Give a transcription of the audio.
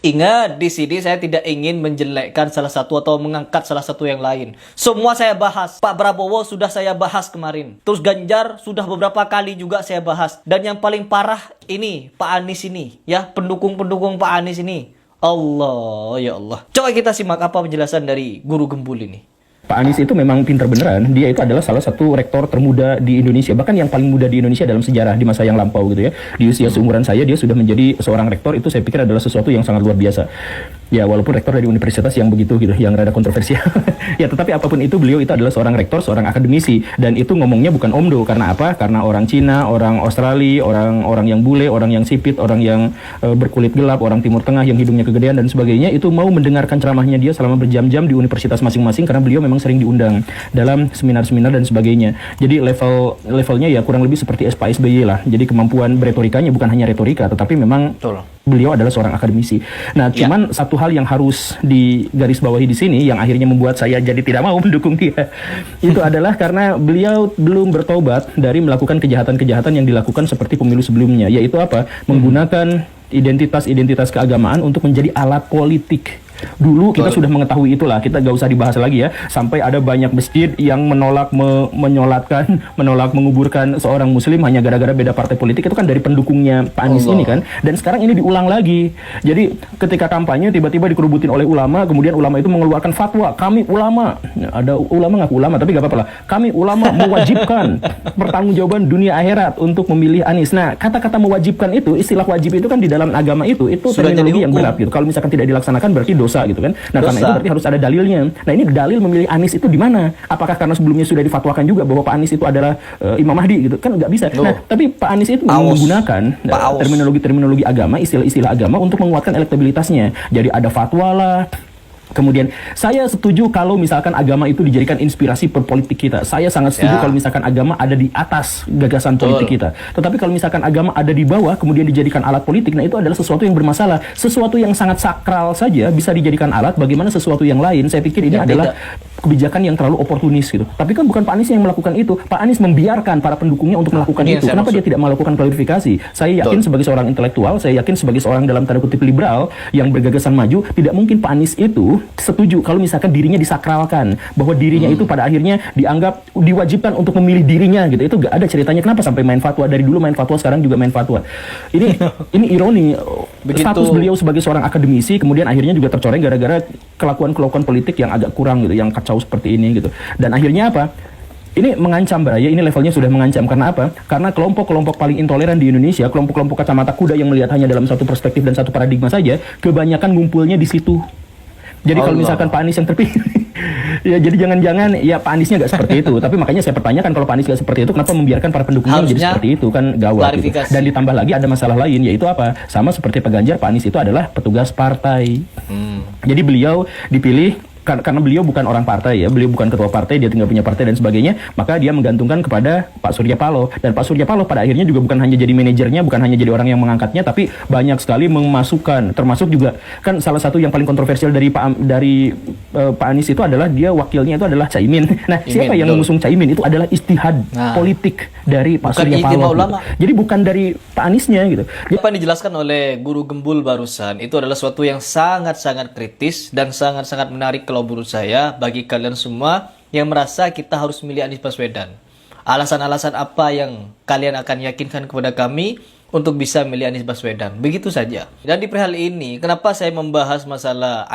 Ingat, di sini saya tidak ingin menjelekkan salah satu atau mengangkat salah satu yang lain. Semua saya bahas. Pak Prabowo sudah saya bahas kemarin. Terus Ganjar sudah beberapa kali juga saya bahas. Dan yang paling parah ini, Pak Anies ini. Ya, pendukung-pendukung Pak Anies ini. Allah, ya Allah. Coba kita simak apa penjelasan dari Guru Gembul ini. Pak Anies itu memang pintar beneran. Dia itu adalah salah satu rektor termuda di Indonesia, bahkan yang paling muda di Indonesia dalam sejarah di masa yang lampau gitu ya. Di usia seumuran saya dia sudah menjadi seorang rektor, itu saya pikir adalah sesuatu yang sangat luar biasa. Ya walaupun rektor dari universitas yang begitu gitu, yang rada kontroversial. Ya tetapi apapun itu beliau itu adalah seorang rektor, seorang akademisi, dan itu ngomongnya bukan omdo. Karena apa? Karena orang Cina, orang Australia, orang yang bule, orang yang sipit, orang yang berkulit gelap, orang Timur Tengah yang hidungnya kegedean dan sebagainya itu mau mendengarkan ceramahnya dia selama berjam-jam di universitas masing-masing karena beliau memang sering diundang dalam seminar-seminar dan sebagainya. Jadi levelnya ya kurang lebih seperti Pak SBY lah. Jadi kemampuan beretorikanya bukan hanya retorika, tetapi memang beliau adalah seorang akademisi. Nah, cuman satu hal yang harus digarisbawahi di sini yang akhirnya membuat saya jadi tidak mau mendukung dia. Itu adalah karena beliau belum bertobat dari melakukan kejahatan-kejahatan yang dilakukan seperti pemilu sebelumnya, yaitu apa? Menggunakan identitas keagamaan untuk menjadi alat politik. Dulu kita sudah mengetahui itulah, kita gak usah dibahas lagi ya. Sampai ada banyak masjid yang menolak menolak menguburkan seorang muslim hanya gara-gara beda partai politik. Itu kan dari pendukungnya Pak Anies ini kan. Dan sekarang ini diulang lagi. Jadi ketika kampanye tiba-tiba dikerubutin oleh ulama, kemudian ulama itu mengeluarkan fatwa. Kami ulama, ada ulama ngaku ulama tapi gak apa-apa lah. Kami ulama mewajibkan pertanggungjawaban dunia akhirat untuk memilih Anies. Nah, kata-kata mewajibkan itu, istilah wajib itu kan di dalam agama itu terminologi yang berat gitu. Kalau misalkan tidak dilaksanakan berarti dosa gitu kan. Nah, karena itu berarti harus ada dalilnya. Nah, ini dalil memilih Anies itu di mana? Apakah karena sebelumnya sudah difatwakan juga bahwa Pak Anies itu adalah Imam Mahdi gitu? Kan nggak bisa. Nah, tapi Pak Anies itu menggunakan terminologi agama, istilah-istilah agama untuk menguatkan elektabilitasnya. Jadi ada fatwa lah. Kemudian saya setuju kalau misalkan agama itu dijadikan inspirasi perpolitik kita. Saya sangat setuju kalau misalkan agama ada di atas gagasan politik kita. Tetapi kalau misalkan agama ada di bawah kemudian dijadikan alat politik, nah itu adalah sesuatu yang bermasalah. Sesuatu yang sangat sakral saja bisa dijadikan alat, bagaimana sesuatu yang lain? Saya pikir ini adalah kebijakan yang terlalu oportunis gitu. Tapi kan bukan Pak Anies yang melakukan itu. Pak Anies membiarkan para pendukungnya untuk melakukan itu. Kenapa dia tidak melakukan klarifikasi? Saya yakin sebagai seorang intelektual, saya yakin sebagai seorang dalam tanda kutip liberal yang bergagasan maju, tidak mungkin Pak Anies itu setuju kalau misalkan dirinya disakralkan, bahwa dirinya itu pada akhirnya dianggap diwajibkan untuk memilih dirinya gitu. Itu gak ada ceritanya. Kenapa sampai main fatwa, dari dulu main fatwa, sekarang juga main fatwa. Ini ironi. Status beliau sebagai seorang akademisi kemudian akhirnya juga tercoreng gara-gara kelakuan politik yang agak kurang gitu, yang kacau seperti ini gitu. Dan akhirnya apa? Ini mengancam, Braya, ini levelnya sudah mengancam. Karena apa? Karena kelompok-kelompok paling intoleran di Indonesia, kelompok-kelompok kacamata kuda yang melihat hanya dalam satu perspektif dan satu paradigma saja, kebanyakan ngumpulnya di situ. Jadi kalau misalkan Pak Anies yang terpilih, ya jadi jangan-jangan ya Pak Aniesnya nggak seperti itu. Tapi makanya saya pertanyakan, kalau Pak Anies nggak seperti itu, kenapa membiarkan para pendukungnya menjadi seperti itu? Kan gawat gitu. Dan ditambah lagi ada masalah lain, yaitu apa? Sama seperti Pak Ganjar, Pak Anies itu adalah petugas partai. Jadi beliau dipilih karena beliau bukan orang partai ya, beliau bukan ketua partai, dia tidak punya partai dan sebagainya, maka dia menggantungkan kepada Pak Surya Paloh. Dan Pak Surya Paloh pada akhirnya juga bukan hanya jadi manajernya, bukan hanya jadi orang yang mengangkatnya, tapi banyak sekali memasukkan, termasuk juga kan salah satu yang paling kontroversial dari Pak Anies itu adalah dia wakilnya itu adalah Caimin. Nah, siapa yang mengusung Caimin itu adalah istihad politik dari Pak Surya Paloh. Gitu. Jadi bukan dari Pak Aniesnya gitu. Apa yang dijelaskan oleh Guru Gembul barusan itu adalah suatu yang sangat-sangat kritis dan sangat-sangat menarik kalau menurut saya bagi kalian semua yang merasa kita harus memilih Anies Baswedan. Alasan-alasan apa yang kalian akan yakinkan kepada kami untuk bisa memilih Anies Baswedan? Begitu saja. Dan di perihal ini, kenapa saya membahas masalah